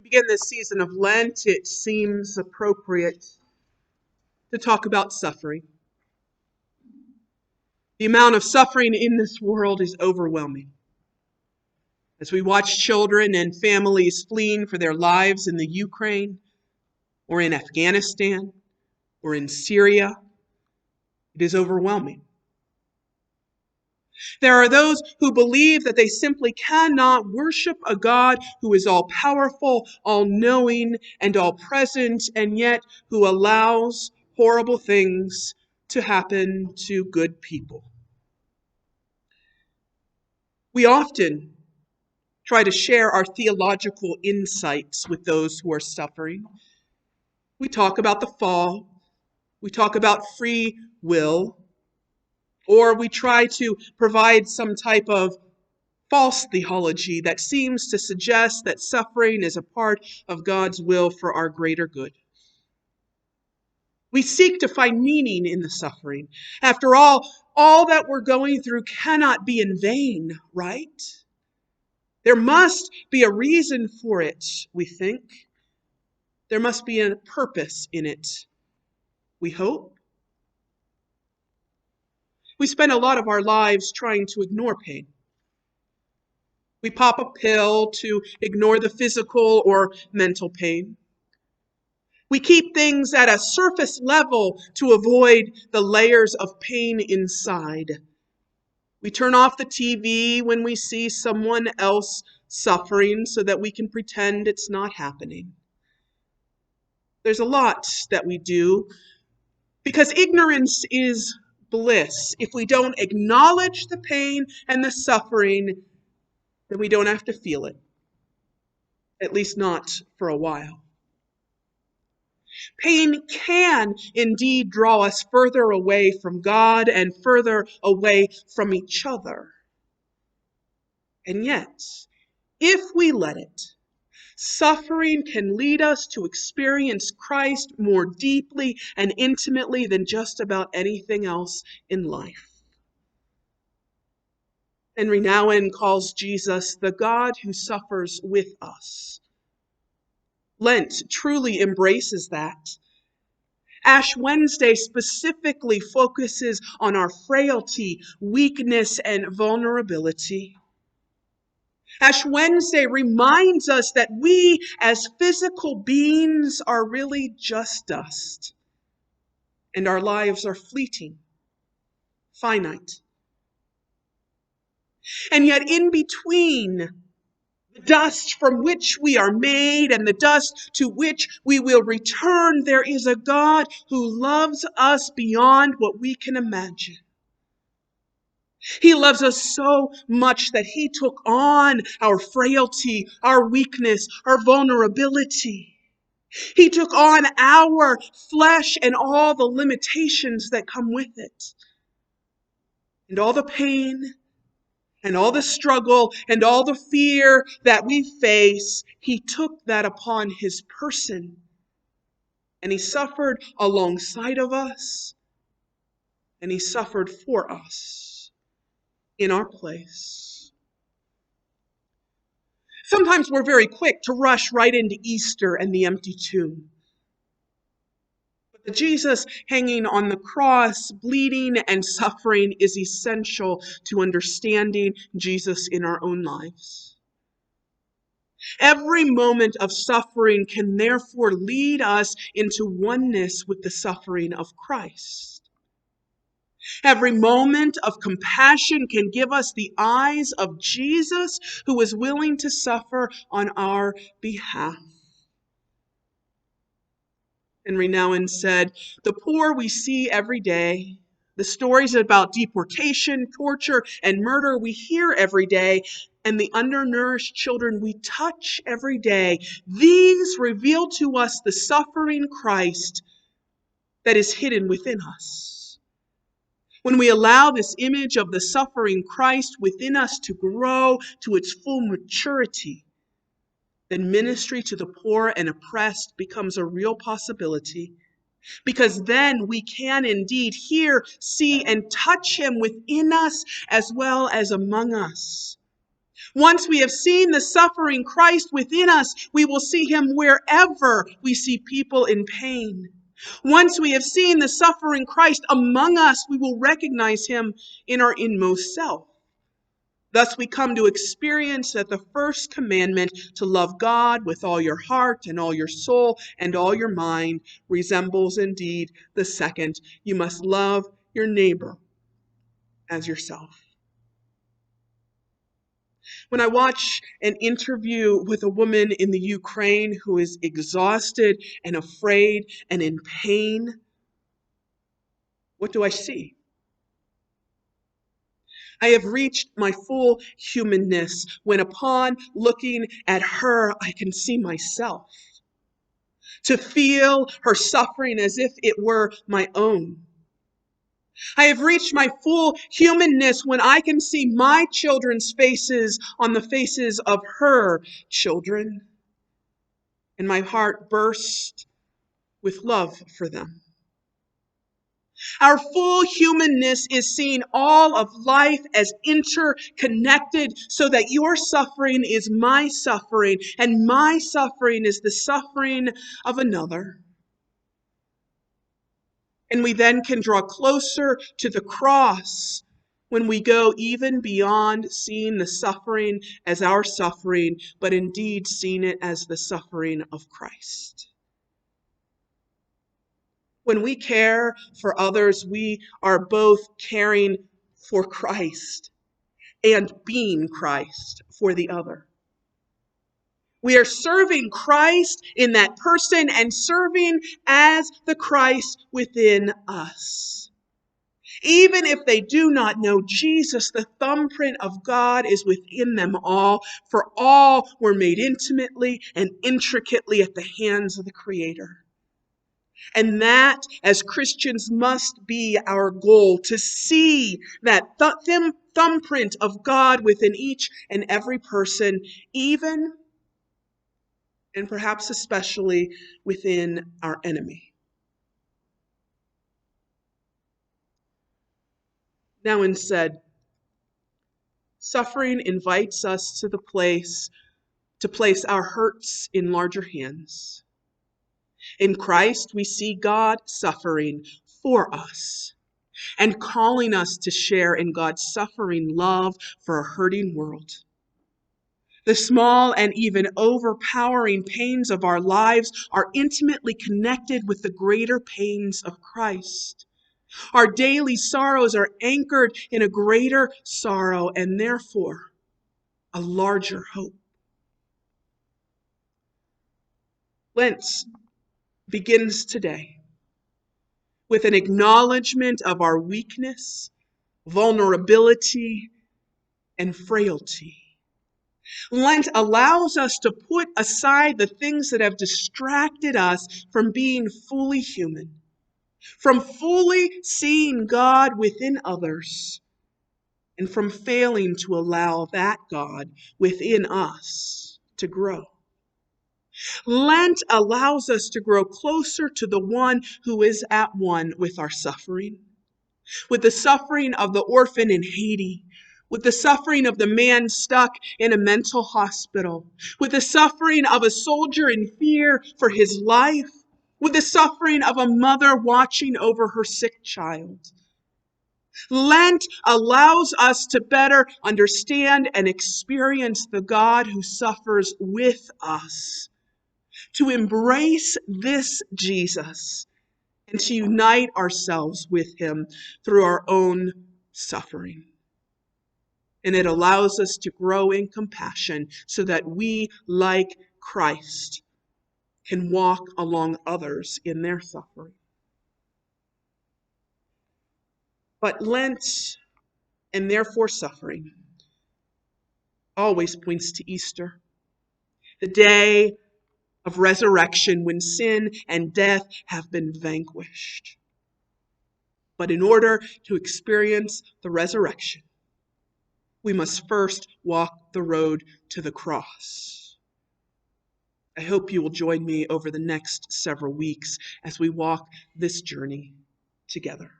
Begin this season of Lent, it seems appropriate to talk about suffering. The amount of suffering in this world is overwhelming. As we watch children and families fleeing for their lives in the Ukraine, or in Afghanistan, or in Syria, it is overwhelming. There are those who believe that they simply cannot worship a God who is all-powerful, all-knowing, and all-present, and yet who allows horrible things to happen to good people. We often try to share our theological insights with those who are suffering. We talk about the fall. We talk about free will. Or we try to provide some type of false theology that seems to suggest that suffering is a part of God's will for our greater good. We seek to find meaning in the suffering. After all that we're going through cannot be in vain, right? There must be a reason for it, we think. There must be a purpose in it, we hope. We spend a lot of our lives trying to ignore pain. We pop a pill to ignore the physical or mental pain. We keep things at a surface level to avoid the layers of pain inside. We turn off the TV when we see someone else suffering so that we can pretend it's not happening. There's a lot that we do because ignorance is bliss. If we don't acknowledge the pain and the suffering, then we don't have to feel it, at least not for a while. Pain can indeed draw us further away from God and further away from each other. And yet, if we let it, suffering can lead us to experience Christ more deeply and intimately than just about anything else in life. Henry Nouwen calls Jesus the God who suffers with us. Lent truly embraces that. Ash Wednesday specifically focuses on our frailty, weakness, and vulnerability. Ash Wednesday reminds us that we as physical beings are really just dust, and our lives are fleeting, finite. And yet in between the dust from which we are made and the dust to which we will return, there is a God who loves us beyond what we can imagine. He loves us so much that he took on our frailty, our weakness, our vulnerability. He took on our flesh and all the limitations that come with it. And all the pain and all the struggle and all the fear that we face, he took that upon his person. And he suffered alongside of us. And he suffered for us in our place. Sometimes we're very quick to rush right into Easter and the empty tomb. But the Jesus hanging on the cross, bleeding and suffering, is essential to understanding Jesus in our own lives. Every moment of suffering can therefore lead us into oneness with the suffering of Christ. Every moment of compassion can give us the eyes of Jesus, who is willing to suffer on our behalf. Henry Nouwen said, "The poor we see every day, the stories about deportation, torture, and murder we hear every day, and the undernourished children we touch every day, these reveal to us the suffering Christ that is hidden within us. When we allow this image of the suffering Christ within us to grow to its full maturity, then ministry to the poor and oppressed becomes a real possibility, because then we can indeed hear, see, and touch him within us as well as among us. Once we have seen the suffering Christ within us, we will see him wherever we see people in pain. Once we have seen the suffering Christ among us, we will recognize him in our inmost self. Thus we come to experience that the first commandment, to love God with all your heart and all your soul and all your mind, resembles indeed the second. You must love your neighbor as yourself. When I watch an interview with a woman in the Ukraine who is exhausted and afraid and in pain, what do I see? I have reached my full humanness when, upon looking at her, I can see myself. To feel her suffering as if it were my own. I have reached my full humanness when I can see my children's faces on the faces of her children, and my heart bursts with love for them. Our full humanness is seeing all of life as interconnected, so that your suffering is my suffering, and my suffering is the suffering of another. And we then can draw closer to the cross when we go even beyond seeing the suffering as our suffering, but indeed seeing it as the suffering of Christ. When we care for others, we are both caring for Christ and being Christ for the other. We are serving Christ in that person and serving as the Christ within us. Even if they do not know Jesus, the thumbprint of God is within them all, for all were made intimately and intricately at the hands of the Creator. And that, as Christians, must be our goal, to see that thumbprint of God within each and every person, even and perhaps especially within our enemy. Now, instead, suffering invites us to place our hurts in larger hands. In Christ, we see God suffering for us and calling us to share in God's suffering love for a hurting world. The small and even overpowering pains of our lives are intimately connected with the greater pains of Christ. Our daily sorrows are anchored in a greater sorrow and therefore a larger hope. Lent begins today with an acknowledgement of our weakness, vulnerability, and frailty. Lent allows us to put aside the things that have distracted us from being fully human, from fully seeing God within others, and from failing to allow that God within us to grow. Lent allows us to grow closer to the one who is at one with our suffering, with the suffering of the orphan in Haiti, with the suffering of the man stuck in a mental hospital, with the suffering of a soldier in fear for his life, with the suffering of a mother watching over her sick child. Lent allows us to better understand and experience the God who suffers with us, to embrace this Jesus, and to unite ourselves with him through our own suffering. And it allows us to grow in compassion so that we, like Christ, can walk along others in their suffering. But Lent, and therefore suffering, always points to Easter, the day of resurrection when sin and death have been vanquished. But in order to experience the resurrection, we must first walk the road to the cross. I hope you will join me over the next several weeks as we walk this journey together.